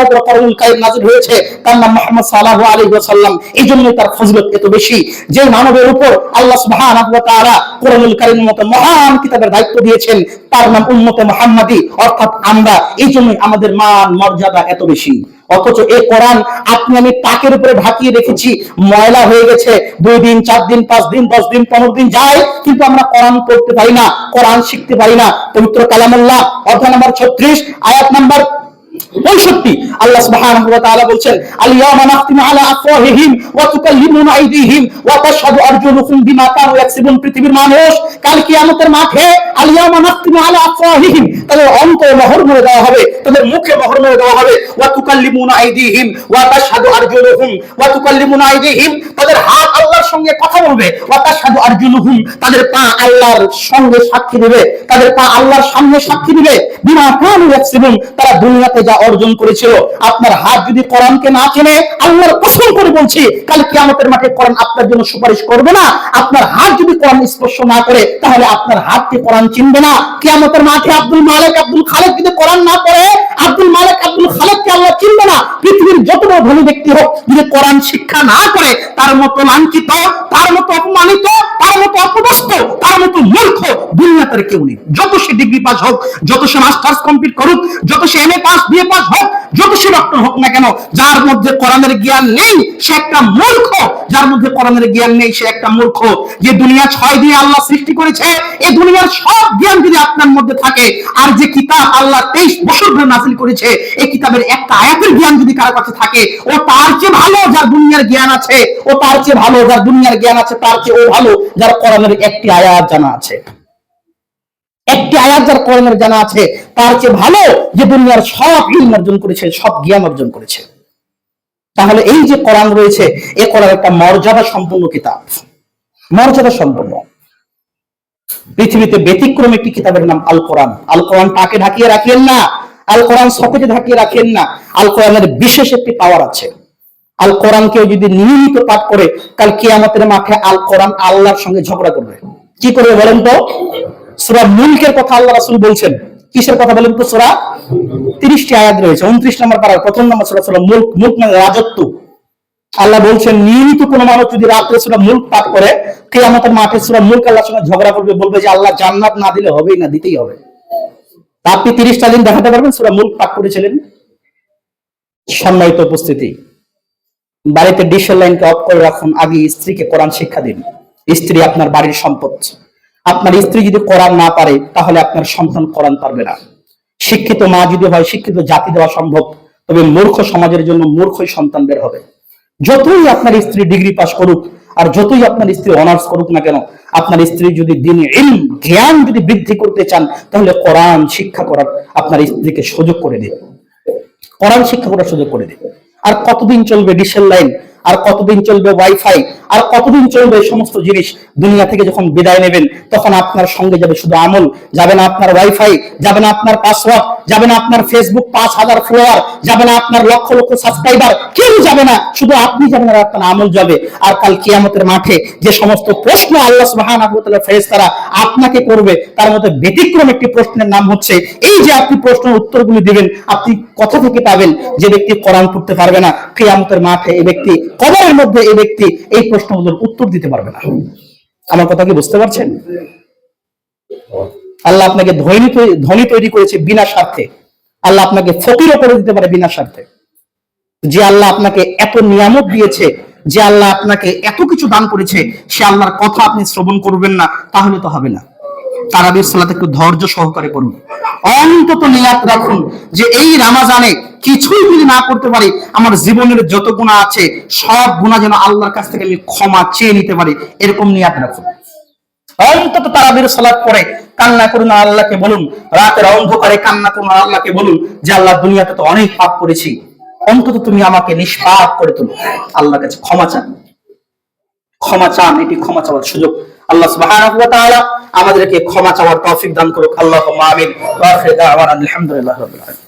উপর কোরআনুল কারীম নাযিল হয়েছে তার নাম মুহাম্মদ সাল্লাল্লাহু আলাইহি ওয়াসাল্লাম, এই জন্য তার ফজিলত এত বেশি। যে মানবের উপর আল্লাহ সুবহানাহু ওয়া তাআলা কোরআনুল কারীমের মতো মহান কিতাবের দায়িত্ব দিয়েছেন তার নাম উম্মতে মুহাম্মাদি, অর্থাৎ আমরা। এই জন্যই আমাদের মান মর্যাদা এত বেশি। অথচ এই কোরআন আপনি আমি তাকের উপরে ঢাকিয়ে রেখেছি, ময়লা হয়ে গেছে, 2 দিন 4 দিন 5 দিন 10 দিন 15 দিন যায়, কিন্তু আমরা কোরআন পড়তে পারি না, কোরআন শিখতে পারি না। পবিত্র কালামুল্লাহ অধ্যায় নম্বর 36 আয়াত নম্বর 65 আল্লাহ সুবহানাহু ওয়া তাআলা বলছেন, আল-ইয়াওমা নাখতিমু আলা আফওয়াহিহিম ওয়া তুকাল্লিমুনা আইদিহিম ওয়া তাশহাদু আরজুলুহুম বিমা কানু ইয়াকসিবুন। পৃথিবীর মানুষ কাল কিয়ামতের মাঠে আল-ইয়াওমা নাখতিমু আলা আফওয়াহিহিম, তাদের অন্তরে মোহর মেরে দেওয়া হবে, তাদের মুখে মোহর মেরে দেওয়া হবে। ওয়া তুকাল্লিমুনা আইদিহিম ওয়া তাশহাদু আরজুলুহুম, ওয়া তুকাল্লিমুনা আইদিহিম, তাদের হাত আল্লাহর সঙ্গে কথা বলবে। ওয়া তাশহাদু আরজুলুহুম, তাদের পা আল্লাহর সঙ্গে সাক্ষী দিবে, তাদের পা আল্লাহর সামনে সাক্ষী দিবে। বিমা কানু ইয়াকসিবুন, তারা দুনিয়াতে যা অর্জন করেছিল। আপনার হাত যদি কোরআনকে না চেনে, আল্লাহর কসম করে বলছি কাল কিয়ামতের মাঠে কোরআন আপনার জন্য সুপারিশ করবে না। আপনার হাত যদি কোরআন স্পর্শ না করে তাহলে আপনার হাতকে কোরআন চিনবে না। কিয়ামতের মাঠে আব্দুল মালিক আব্দুল খালেক যদি কোরআন না পড়ে, আব্দুল মালিক আব্দুল খালেককে আল্লাহ চিনবে না। পৃথিবীর যত বড় ধনী ব্যক্তি হোক, যদি কোরআন শিক্ষা না করে, তার মতো লাঞ্ছিত, তার মতো অপমানিত, তার মতো অপদস্থ, তার মতো মূর্খ দুনিয়াতে কেউ নেই। যত সে ডিগ্রি পাস হোক, যত সে মাস্টার্স কমপ্লিট করুক, যত সে এমএ পাস বিএ পাস হোক, যত সে ডক্টর হোক না কেন, যার মধ্যে কোরআনের জ্ঞান নেই সে একটা মূর্খ। যার মধ্যে কোরআনের জ্ঞান নেই সে একটা মূর্খ। যে দুনিয়া 6 দিয়ে আল্লাহ সৃষ্টি করেছে, এই দুনিয়ার সব জ্ঞান যদি আপনার মধ্যে থাকে, আর যে কিতাব আল্লাহ 23 বছর ধরে নাযিল করেছে, এই কিতাবের একটা আয়াতের জ্ঞান যদি কারো কাছে থাকে, ও তার চেয়ে ভালো যার দুনিয়ার জ্ঞান আছে, ও তার চেয়ে ভালো যার দুনিয়ার জ্ঞান আছে, তার চেয়ে ও ভালো যার কোরআনের একটি আয়াত জানা আছে। একটি আয়াত যার কোরআনের জানা আছে তার চেয়ে ভালো যে দুনিয়ার সব ইলম অর্জন করেছে, সব জ্ঞান অর্জন করেছে। তাহলে এই যে কোরআন রয়েছে, এই কোরআন একটা মর্যাদা সম্পন্ন কিতাব, মর্যাদা সম্পন্ন। পৃথিবীতে ব্যতিক্রম একটি কিতাবের নাম আল কোরআন। আল কোরআন তাকে ঢাকিয়ে রাখেন না, আল কোরআন সকেটে ঢাকিয়ে রাখেন না। আল কোরআনের বিশেষ একটি পাওয়ার আছে। আল কোরআন কেউ যদি নিয়মিত পাঠ করে, কাল কিয়ামতের মাঠে আল কোরআন আল্লাহর সঙ্গে ঝগড়া করবে। কি করবে বলেন তো? সূরা মুলকের কথা আল্লাহ রাসূল বলছেন। কিসের কথা বলেন তো? সূরা 30টি আয়াত রয়েছে, 29 নম্বর পারার প্রথম নম্বর সূরা মুলক। মুলক মানে রাজত্ব। আল্লাহ বলছেন নিয়মিত কোন মানুষ যদি রাতে সূরা মুলক পাঠ করে, কিয়ামতের মাঠে সূরা মুলক আল্লাহর সঙ্গে ঝগড়া করবে, বলবে যে আল্লাহ জান্নাত না দিলে হবেই না, দিতেই হবে। আপনি 30টা দিন দেখাতে পারবেন সূরা মুলক পাঠ করেছিলেন? সম্মানিত উপস্থিতি, বাড়িতে ডিশের লাইনকে অফ করে রাখুন, আগে স্ত্রীকে কোরআন শিক্ষা দিন। স্ত্রী আপনার বাড়ির সম্পদ। আপনার স্ত্রী যদি কোরআন না পারে তাহলে আপনার সন্তান কোরআন পারবে না। শিক্ষিত মা যদি হয়, শিক্ষিত জাতি দেওয়া সম্ভব, তবে মূর্খ সমাজের জন্য মূর্খই সন্তান বের হবে। যতই আপনার স্ত্রী ডিগ্রি পাস করুক আর যতই আপনার স্ত্রী অনার্স করুক না কেন, আপনার স্ত্রী যদি দ্বীনি ইলম জ্ঞান যদি বৃদ্ধি করতে চান, তাহলে কোরআন শিক্ষা করার আপনার স্ত্রীকে সুযোগ করে দিন, কোরআন শিক্ষা করার সুযোগ করে দিন। আর কতদিন চলবে ডিশের লাইন, আর কতদিন চলবে ওয়াইফাই, আর কতদিন চলবে এই সমস্ত জিনিস? দুনিয়া থেকে যখন বিদায় নেবেন তখন আপনার সঙ্গে যাবে শুধু আমল, যাবে না আপনার ওয়াইফাই, যাবে না আপনার পাসওয়ার্ড, যাবে না আপনার ফেসবুক 5000 ফলোয়ার, যাবে না আপনার লক্ষ লক্ষ সাবস্ক্রাইবার, কেউ যাবে না, শুধু আপনি যাবেন আর আপনার আমল যাবে। আর কাল কিয়ামতের মাঠে যে সমস্ত প্রশ্ন আল্লাহ সুবহানাহু ওয়া তাআলা ফেরেশতারা আপনাকে করবে, তার মধ্যে ব্যতিক্রম একটি প্রশ্নের নাম হচ্ছে এই যে আপনি প্রশ্নের উত্তরগুলি দিবেন, আপনি কথা থেকে পাবেন যে ব্যক্তি কোরআন পড়তে পারবে না, কিয়ামতের মাঠে এই ব্যক্তি, কবরের মধ্যে এই ব্যক্তি এই প্রশ্নগুলোর উত্তর দিতে পারবে না। আমার কথা কি বুঝতে পারছেন? আল্লাহ আপনাকে ধনী তৈরি করেছে বিনা স্বার্থে। আল্লাহ আপনাকে ফকিরও করে দিতে পারে বিনা স্বার্থে। যে আল্লাহ আপনাকে এত নিয়ামত দিয়েছে, যে আল্লাহ আপনাকে এত কিছু দান করেছে, সে আল্লাহর কথা আপনি শ্রবণ করবেন না, তাহলে তো হবে না। তারাবির সালাত একটু ধৈর্য সহকারে করুন। অন্তত নিয়াত রাখুন যে এই রমজানে কিছুই যদি না করতে পারি, আমার জীবনের যত গুনাহ আছে সব গুনাহ যেন আল্লাহর কাছ থেকে আমি ক্ষমা চেয়ে নিতে পারি, এরকম নিয়াত রাখুন। অন্তত তারাবির সালাত পড়ে কান্না করুন, আল্লাহকে বলুন, রাতের অন্ধকারে কান্না করুন, আল্লাহকে বলুন যে আল্লাহ দুনিয়াতে তো অনেক পাপ করেছি, অন্তত তুমি আমাকে নিষ্পাপ করে তোলো। আল্লাহর কাছে ক্ষমা চান, ক্ষমা চান, এটি ক্ষমা চাওয়ার সুযোগ। আল্লাহ সুবহানাহু ওয়া তাআলা আমাদেরকে ক্ষমা চাওয়ার তৌফিক দান করুক। আল্লাহুম্মা আমিন। ওয়া আখিরু দাওয়ানা আলহামদুলিল্লাহি রাব্বিল আলামিন।